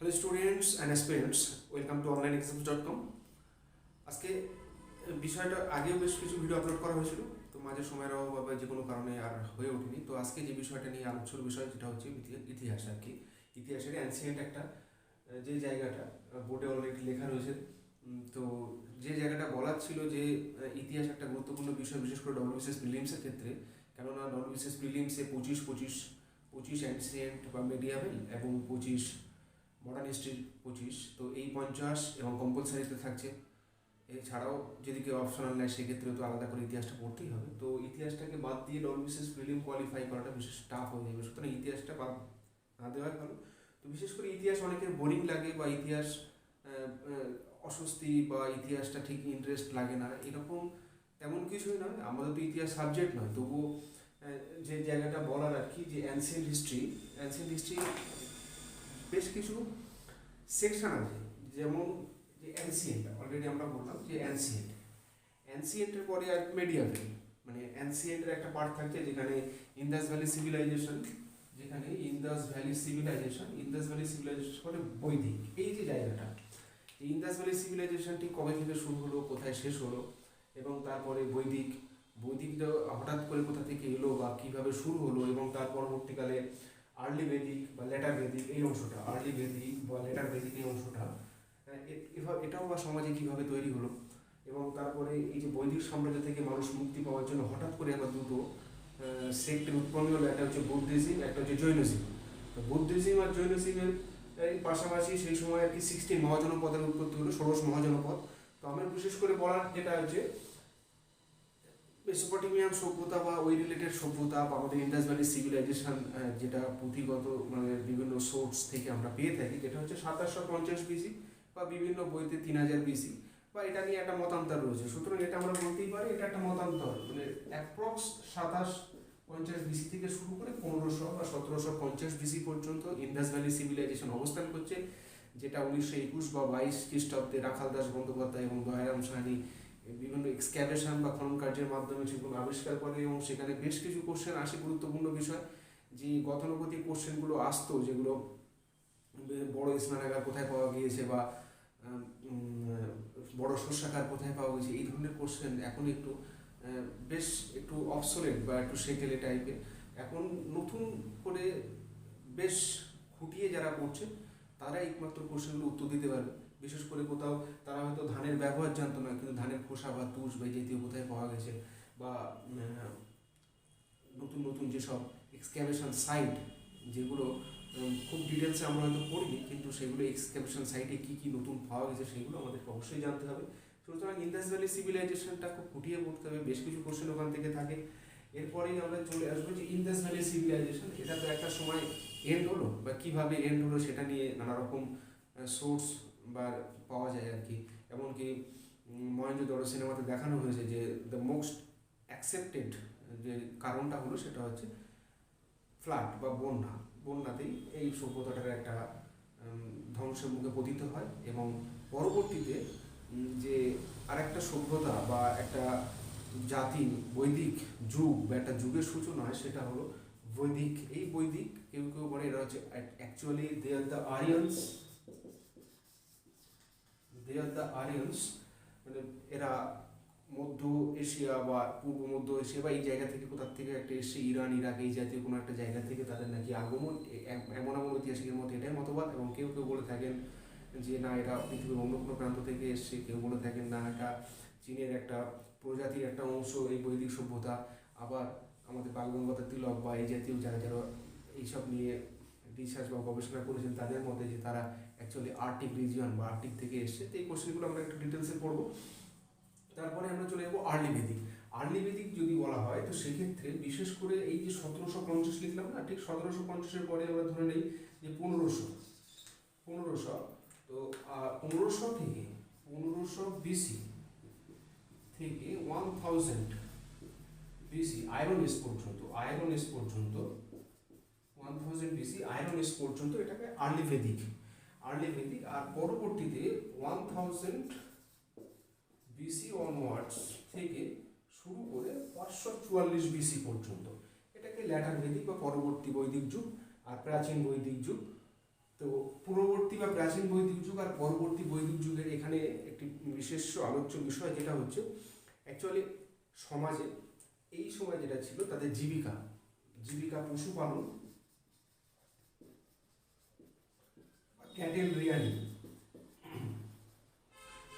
Hello students and aspirants, welcome to onlineexams.com। আজকে বিষয়টা আগেও বেশ কিছু ভিডিও আপলোড করা হয়েছিল, তো মাঝে সময়ের অভাব বা যে কোনো কারণে আর হয়ে ওঠেনি। তো আজকে যে বিষয়টা নিয়ে আলোচ্যর বিষয় যেটা হচ্ছে ইতিহাস আর কি। ইতিহাসের অ্যানসিয়েন্ট একটা যে জায়গাটা বোর্ডে অলরেডি লেখা রয়েছে। তো যে জায়গাটা বলার ছিল যে ইতিহাস একটা গুরুত্বপূর্ণ বিষয়, বিশেষ করে ডব্লিউবিসিএস প্রিলিমসের ক্ষেত্রে। কেননা ডব্লিউবিসিএস প্রিলিমসে 25 অ্যানসিয়েন্ট বা মেডিয়াভেল এবং 25 মডার্ন হিস্ট্রির 25, তো এই 50 এবং কম্পালসারিতে থাকছে। এছাড়াও যদি কেউ অপশনাল নেয় সেক্ষেত্রেও তো আলাদা করে ইতিহাসটা পড়তেই হবে। তো ইতিহাসটাকে বাদ দিয়ে ডব্লিউবিসিএস প্রিলিম কোয়ালিফাই করাটা বিশেষ টাফ হয়ে যাবে, সুতরাং ইতিহাসটা বাদ না দেওয়াই ভালো। তো বিশেষ করে ইতিহাস অনেকের বোরিং লাগে বা ইতিহাস অস্বস্তি বা ইতিহাসটা ঠিক ইন্টারেস্ট লাগে না, এরকম তেমন কিছুই নয়। আমাদের তো ইতিহাস সাবজেক্ট নয়, তবুও যে জায়গাটা বলার আর কি, যে অ্যানসিয়েন্ট হিস্ট্রি বেশ কিছু সেকশন আছে। যেমন যে অ্যানসিয়েন্ট, অলরেডি আমরা বললাম যে অ্যানসিয়েন্টের পরে আর মেডিয়াভেল, মানে অ্যানসিয়েন্টের একটা পার্ট থাকছে যেখানে Indus Valley Civilisation, Indus Valley Civilisation মানে বৈদিক। এই যে জায়গাটা, ইন্দাস ভ্যালি সিভিলাইজেশনটি কবে থেকে শুরু হলো, কোথায় শেষ হলো, এবং তারপরে বৈদিকটা হঠাৎ করে কোথা থেকে এলো বা কীভাবে শুরু হলো, এবং তার পরবর্তীকালে আর্লি বেদিক বা লেটার বেদিক এই অংশটা, আর্লি বেদিক বা লেটার বেদিক এই অংশটা, এটাও বা সমাজে কীভাবে তৈরি হলো, এবং তারপরে এই যে বৈদিক সাম্রাজ্য থেকে মানুষ মুক্তি পাওয়ার জন্য হঠাৎ করে আবার দুটো সেক্টের উৎপন্ন হলো। একটা হচ্ছে বুদ্ধিজম, একটা হচ্ছে জৈনজম। তো বুদ্ধিজম আর জৈনজমের পাশাপাশি সেই সময় আর কি 16 মহাজনপদের উৎপত্তি হলো, 16 মহাজনপদ। তো আমার বিশেষ করে বলার যেটা হচ্ছে মেসোপটেমিয়ান সভ্যতা বা ওই রিলেটেড সভ্যতা বা আমাদের ইন্ডাস ভ্যালি সিভিলাইজেশন, যেটা পুঁথিগত মানে বিভিন্ন সোর্স থেকে আমরা পেয়ে থাকি, যেটা হচ্ছে 2750 বিসি বা বিভিন্ন বইতে 3000 বিসি, বা এটা নিয়ে একটা মতান্তর রয়েছে। সুতরাং এটা আমরা বলতেই পারি এটা একটা মতান্তর, মানে অ্যাপ্রক্স 2750 বিসি থেকে শুরু করে 1500 বা 1750 বিসি পর্যন্ত ইন্ডাস ভ্যালি সিভিলাইজেশন অবস্থান করছে, যেটা 1921 বা 22 খ্রিস্টাব্দে রাখাল দাস বন্দ্যোপাধ্যায় এবং দয়ারাম সাহানি বিভিন্ন এক্সক্যাভেশন বা খনন কার্যের মাধ্যমে সেগুলো আবিষ্কার করে, এবং সেখানে বেশ কিছু কোশ্চেন আসে। গুরুত্বপূর্ণ বিষয় যে গতানুগতিক কোশ্চেনগুলো আসতো, যেগুলো বড় স্নানাগার কোথায় পাওয়া গিয়েছে বা বড় শস্যাগার কোথায় পাওয়া গেছে, এই ধরনের কোশ্চেন এখন একটু বেশ একটু অবসোলেট বা একটু সেকেলে টাইপের। এখন নতুন করে বেশ খুঁটিয়ে যারা করছে তারা একমাত্র কোশ্চেনগুলো উত্তর দিতে পারবে। বিশেষ করে কোথাও তারা হয়তো ধানের ব্যবহার জানতো না, কিন্তু ধানের খোসা বা তুষ বা জাতীয় কোথায় পাওয়া গেছে, বা নতুন নতুন যেসব এক্সক্যাভেশন সাইট, যেগুলো খুব ডিটেলসে আমরা হয়তো পড়িনি, কিন্তু সেগুলো এক্সক্যাভেশন সাইটে কী কী নতুন পাওয়া গেছে সেগুলো আমাদেরকে অবশ্যই জানতে হবে। সুতরাং ইন্দাস ভ্যালি সিভিলাইজেশনটা খুব ফুটিয়ে পড়তে হবে, বেশ কিছু কোশ্চেন ওখান থেকে থাকে। এরপরেই আমরা চলে আসবো যে ইন্দাস ভ্যালি সিভিলাইজেশন, এটা তো একটা সময় এন্ড হলো, বা কীভাবে এন্ড হলো সেটা নিয়ে নানা রকম সোর্স বা পাওয়া যায় আর কি। এমনকি মহেঞ্জোদড়ো সিনেমাতে দেখানো হয়েছে যে দ্য মোস্ট অ্যাকসেপ্টেড যে কারণটা হলো সেটা হচ্ছে ফ্লাড বা বন্যাতেই এই সভ্যতাটার একটা ধ্বংসের মুখে পতিত হয়, এবং পরবর্তীতে যে আরেকটা সভ্যতা বা একটা জাতি বৈদিক যুগ বা একটা যুগের সূচনা হয়, সেটা হলো বৈদিক। এই বৈদিক কেউ কেউ বলে এরা হচ্ছে actually they are the Aryans, মানে এরা মধ্য এশিয়া বা পূর্ব মধ্য এশিয়া বা এই জায়গা থেকে কোথার থেকে একটা এসে ইরান ইরাক এই জাতীয় কোনো একটা জায়গা থেকে তাদের নাকি আগমন, এমন ঐতিহাসিকের মতো এটাই মতবাদ। এবং কেউ কেউ বলে থাকেন যে না, এটা পৃথিবীর অন্য কোনো প্রান্ত থেকে এসছে। কেউ বলে থাকেন না, এটা চীনের একটা প্রজাতির একটা অংশ এই বৈদিক সভ্যতা। আবার আমাদের বালগঙ্গাধর তিলক বা এই জাতীয় যারা যারা এইসব নিয়ে রিসার্চ বা গবেষণা করেছেন তাদের মতে যে তারা অ্যাকচুয়ালি আর্কটিক রিজিয়ন বা আর্কটিক থেকে এসছে। তো এই কোশ্চেনগুলো আমরা একটু ডিটেলসে পড়বো। তারপরে আমরা চলে যাবো আর্লি বেদিক যদি বলা হয়, তো সেক্ষেত্রে বিশেষ করে এই যে 1750 লিখলাম না, ঠিক 1750-এর পরে আমরা ধরে নেই যে 1500, তো 1500 বিসি থেকে 1000 বিসি আয়রন এজ পর্যন্ত 1000 বিসি আয়রন এজ পর্যন্ত এটাকে আর্লি ভেদিক। আর পরবর্তীতে 1000 বিসি অনওয়ার্ডস থেকে শুরু করে 544 বিসি পর্যন্ত এটাকে ল্যাটার ভেদিক বা পরবর্তী বৈদিক যুগ আর প্রাচীন বৈদিক যুগ। তো পূর্ববর্তী বা প্রাচীন বৈদিক যুগ আর পরবর্তী বৈদিক যুগের এখানে একটি বিশেষ আলোচ্য বিষয় যেটা হচ্ছে অ্যাকচুয়ালি সমাজে এই সময় যেটা ছিল তাদের জীবিকা পশুপালন, ক্যাটেল রিয়ারিং,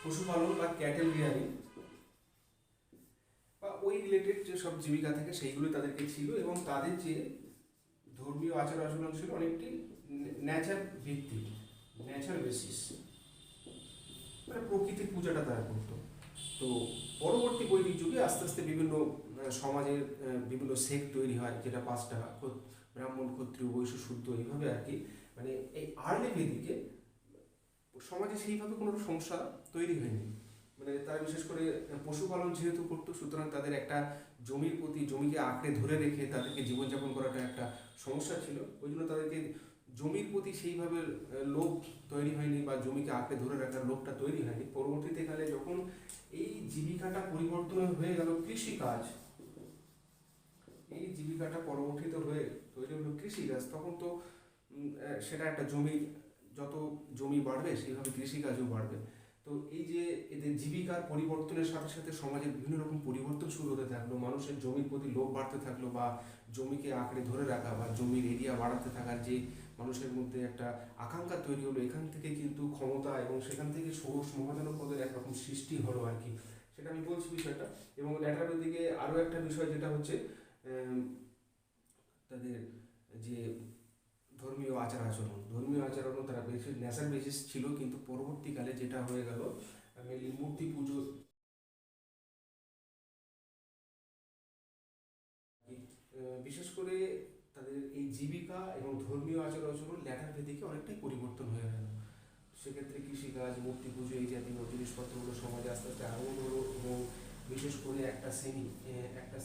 পশুপালন বা ক্যাটেল রিয়ারিং বা ওই রিলেটেড যে সব জীবিকা থাকে সেইগুলো তাদেরকে ছিল, এবং তাদের যে ধর্মীয় আচার আচরণ ছিল অনেকটি ন্যাচার ভিত্তিক, ন্যাচার বেসিস, মানে প্রকৃতির পূজাটা তারা করতো। তো পরবর্তী বৈদিক যুগে আস্তে আস্তে বিভিন্ন সমাজের বিভিন্ন সেক্ট তৈরি হয়, যেটা 5টা, ব্রাহ্মণ, ক্ষত্রিয়, বৈশ্য, শূদ্র, এইভাবে আর কি। মানে এই আর্লি বেদিকে সমাজে সেইভাবে কোনো সমস্যা তৈরি হয়নি। মানে তারা বিশেষ করে পশুপালন যেহেতু করতো, সুতরাং তাদের একটা জমির প্রতি, জমিকে আঁকড়ে ধরে রেখে তাদেরকে জীবনযাপন করাটা একটা সমস্যা ছিল। ওই জন্য তাদেরকে জমির প্রতি সেইভাবে লোভ তৈরি হয়নি, বা জমিকে আঁকড়ে ধরে রাখার লোভটা তৈরি হয়নি। পরবর্তীতে কালে যখন এই জীবিকাটা পরিবর্তন হয়ে গেল কৃষিকাজ, এই জীবিকাটা পরবর্তীতে হয়ে তৈরি হলো কৃষিকাজ, তখন তো সেটা একটা জমির, যত জমি বাড়বে সেইভাবে কৃষিকাজও বাড়বে। তো এই যে এদের জীবিকার পরিবর্তনের সাথে সাথে সমাজের বিভিন্ন রকম পরিবর্তন শুরু হতে থাকলো, মানুষের জমির প্রতি লোভ বাড়তে থাকলো, বা জমিকে আঁকড়ে ধরে রাখা বা জমির এরিয়া বাড়াতে থাকার যে মানুষের মধ্যে একটা আকাঙ্ক্ষা তৈরি হলো, এখান থেকে কিন্তু ক্ষমতা এবং সেখান থেকে ষোড়শ মহাজনপদের একরকম সৃষ্টি হলো আর কি। সেটা আমি বলছি বিষয়টা। এবং ল্যাটারের দিকে আরও একটা বিষয় যেটা হচ্ছে তাদের যে ধর্মীয় আচারণও তারা বেশি ন্যাচার বেসিস ছিল, কিন্তু পরবর্তীকালে যেটা হয়ে গেল মেনলি মূর্তি পুজো, বিশেষ করে তাদের এই জীবিকা এবং ধর্মীয় আচারণ ল্যাটার ভেদিকে অনেকটাই পরিবর্তন হয়ে গেল। সেক্ষেত্রে কৃষিকাজ, মূর্তি পুজো, এই জাতীয় জিনিসপত্রগুলো সমাজে আস্তে আস্তে আগমন হলো। এবং বিশেষ করে একটা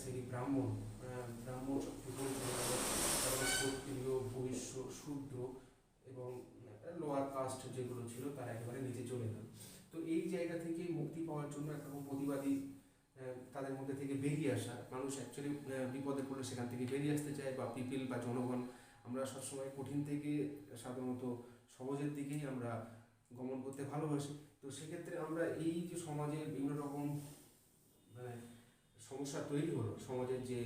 শ্রেণী ব্রাহ্মণ, ক্ষত্রিয়, বৈশ্য, শূদ্র এবং লোয়ার কাস্ট যেগুলো ছিল তারা একেবারে নিচে চলে গেল। তো এই জায়গা থেকে মুক্তি পাওয়ার জন্য একটা প্রতিবাদী তাদের মধ্যে থেকে বেরিয়ে আসা, মানুষ অ্যাকচুয়ালি বিপদে পড়লে সেখান থেকে বেরিয়ে আসতে চায়, বা পিপিল বা জনগণ আমরা সবসময় কঠিন থেকে সাধারণত সহজের দিকেই আমরা গমন করতে ভালোবাসি। তো সেক্ষেত্রে আমরা এই যে সমাজের বিভিন্ন রকম মানে সমস্যা তৈরি হলো, সমাজের যে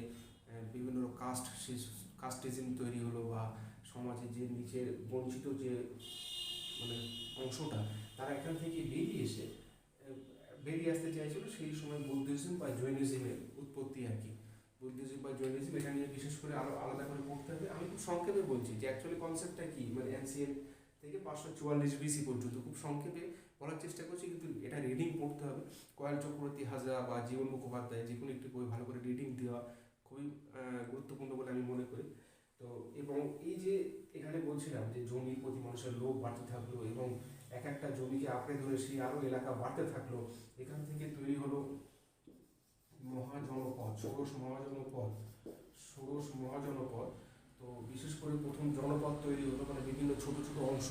বিভিন্ন কাস্টিজম তৈরি হলো, বা সমাজে যে নিচের বঞ্চিত যে মানে অংশটা, তারা এখান থেকে বেরিয়ে আসতে চাইছিল। সেই সময় বুদ্ধিজম বা জৈনিজমের উৎপত্তি আর কি। বুদ্ধিজম বা জৈনিজম, এটা নিয়ে বিশেষ করে আরও আলাদা করে পড়তে হবে। আমি খুব সংক্ষেপে বলছি যে অ্যাকচুয়ালি কনসেপ্টটা কি, মানে অ্যানসিয়েন্ট থেকে 544 BC পর্যন্ত খুব সংক্ষেপে বলার চেষ্টা করছি, কিন্তু এটা রিডিং পড়তে হবে। কয়াল চক্রবর্তী, হাজরা বা জীবন মুখোপাধ্যায় যে কোনো একটি বই ভালো করে রিডিং দেওয়া খুবই গুরুত্বপূর্ণ বলে আমি মনে করি। তো এবং এই যে এখানে বলছিলাম যে জমির প্রতি মানুষের লোভ বাড়তে থাকলো, এবং এক একটা জমিকে আঁকড়ে ধরে সেই আরও এলাকা বাড়তে থাকলো। এখান থেকে তৈরি হলো মহাজনপদ, ষোড়শ মহাজনপদ। তো বিশেষ করে প্রথম জনপদ তৈরি হলো, মানে বিভিন্ন ছোট ছোট অংশ,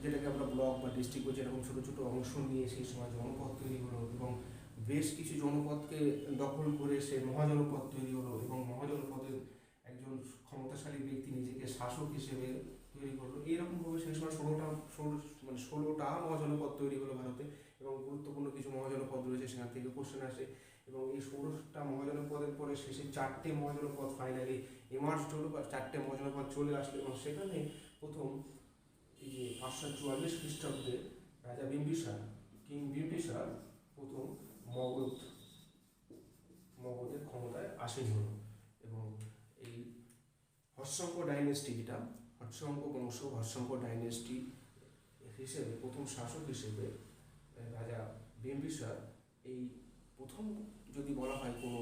যেটাকে আমরা ব্লক বা ডিস্ট্রিক্ট বলছি, এরকম ছোট ছোট অংশ নিয়ে সেই সময় জনপদ তৈরি হলো, এবং বেশ কিছু জনপদকে দখল করে সে মহাজনপদ তৈরি হলো। এবং মহাজনপদের একজন ক্ষমতাশালী ব্যক্তি নিজেকে শাসক হিসেবে তৈরি করলো। এইরকমভাবে সেই সময় 16টা মহাজনপদ তৈরি হলো ভারতে। এবং গুরুত্বপূর্ণ কিছু মহাজনপদ রয়েছে, সেখান থেকে কোশ্চেন আসে। এবং এই 16টা মহাজনপদের পরে শেষে 4টে মহাজনপদ ফাইনালি এমার্জ হলো, বা 4টে মহাজনপদ চলে আসলো। এবং সেখানে প্রথম এই যে 544 খ্রিস্টাব্দে রাজা কিং বিম্বিসার প্রথম মগধের ক্ষমতায় আসীন হলো। এবং এই হর্ষঙ্ক ডাইনেস্টি, যেটা হর্ষঙ্ক বংশ, হর্ষঙ্ক ডাইনেস্টি হিসেবে প্রথম শাসক হিসেবে রাজা বিম্বিসার, এই প্রথম যদি বলা হয় কোনো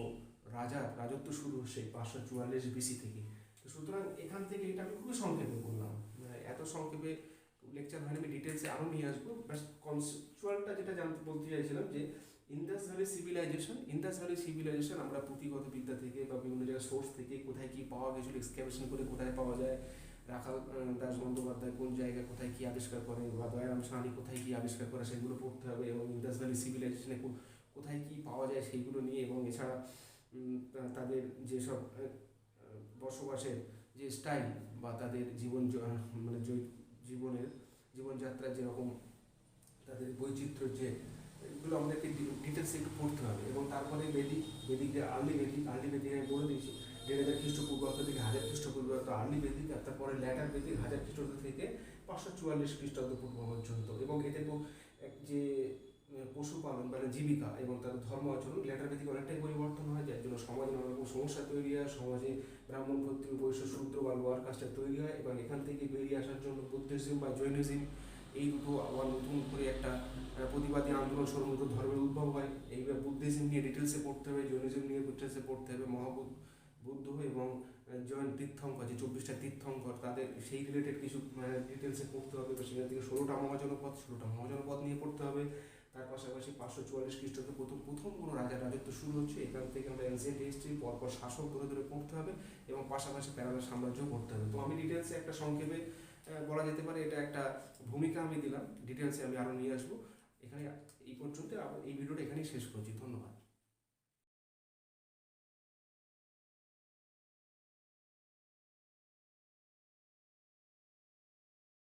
রাজত্ব শুরু সেই 544 BC থেকে। তো সুতরাং এখান থেকে এটা আমি খুবই সংক্ষেপে বললাম, এত সংক্ষেপে লেকচার হয়নি, আমি ডিটেলসে আরও নিয়ে আসবো। বাস কনসেপচুয়ালটা যেটা বলতে চাইছিলাম যে ইন্দাস ভ্যালি সিভিলাইজেশন আমরা পুঁথিগত বিদ্যা থেকে বা বিভিন্ন জায়গায় সোর্স থেকে কোথায় কী পাওয়া গেছিলো, এক্সক্যাভেশন করে কোথায় পাওয়া যায়, রাখাল দাস বন্দ্যোপাধ্যায় কোন জায়গায় কোথায় কী আবিষ্কার করে, বা দয়ারাম সাহানি কোথায় কী আবিষ্কার করে, সেগুলো পড়তে হবে। এবং ইন্দাস ভ্যালি সিভিলাইজেশনে কোথায় কী পাওয়া যায় সেইগুলো নিয়ে, এবং এছাড়া তাদের যেসব বসবাসের যে স্টাইল বা তাদের জীবনের জীবনযাত্রার যেরকম তাদের বৈচিত্র্য, যে এগুলো আমাদেরকে ডিটেলসে একটু পড়তে হবে। এবং তারপরে বেদিক যে আর্লি বেদিক আমি বলে দিয়েছি 1500 খ্রিস্টপূর্বাব্দ থেকে 1000 খ্রিস্টপূর্বাব্দ আর্লি বেদিক, আর তারপরে ল্যাটার বেদিক 1000 খ্রিস্টাব্দ থেকে 544 খ্রিস্টাব্দ পূর্ব পর্যন্ত। এবং এতে তো যে পশুপালন মানে জীবিকা এবং তাদের ধর্ম আচরণ ল্যাটার বেদিক অনেকটাই পরিবর্তন হয়, যার জন্য সমাজে নানা রকম সমস্যা তৈরি হয়, সমাজে ব্রাহ্মণ ক্ষত্রিয় বৈশ্য শূদ্র বা লোয়ার কাস্টটা তৈরি হয়। এবং এখান থেকে বেরিয়ে আসার জন্য বুদ্ধিজম বা জৈনিজম, এই দুটো আবার নতুন করে একটা প্রতিবাদী আন্দোলন স্বরূপ নতুন ধর্মের উদ্ভব হয়। এইবার বুদ্ধিজম নিয়ে ডিটেলসে পড়তে হবে, জৈনিজম নিয়ে ডিটেলসে পড়তে হবে। বুদ্ধ এবং জৈন তীর্থঙ্কর, যে 24টা তীর্থঙ্কর, তাদের সেই রিলেটেড কিছু ডিটেলসে পড়তে হবে। বা সেখান থেকে 16টা মহাজনপদ নিয়ে পড়তে হবে। তার পাশাপাশি 544 খ্রিস্টাব্দে প্রথম কোনো রাজার রাজত্ব শুরু হচ্ছে, এখান থেকে আমরা এনসিয়েন্ট হিস্ট্রি পরপর শাসক ধরে ধরে পড়তে হবে এবং পাশাপাশি প্যারালাল সাম্রাজ্যও পড়তে হবে। তো আমি ডিটেলসে একটা সংক্ষেপে বলা যেতে পারে এটা একটা ভূমিকা আমি দিলাম, ডিটেলসে আমি আরও নিয়ে আসবো। এখানে এই পর্যন্ত এই ভিডিওটা এখানেই শেষ করছি। ধন্যবাদ।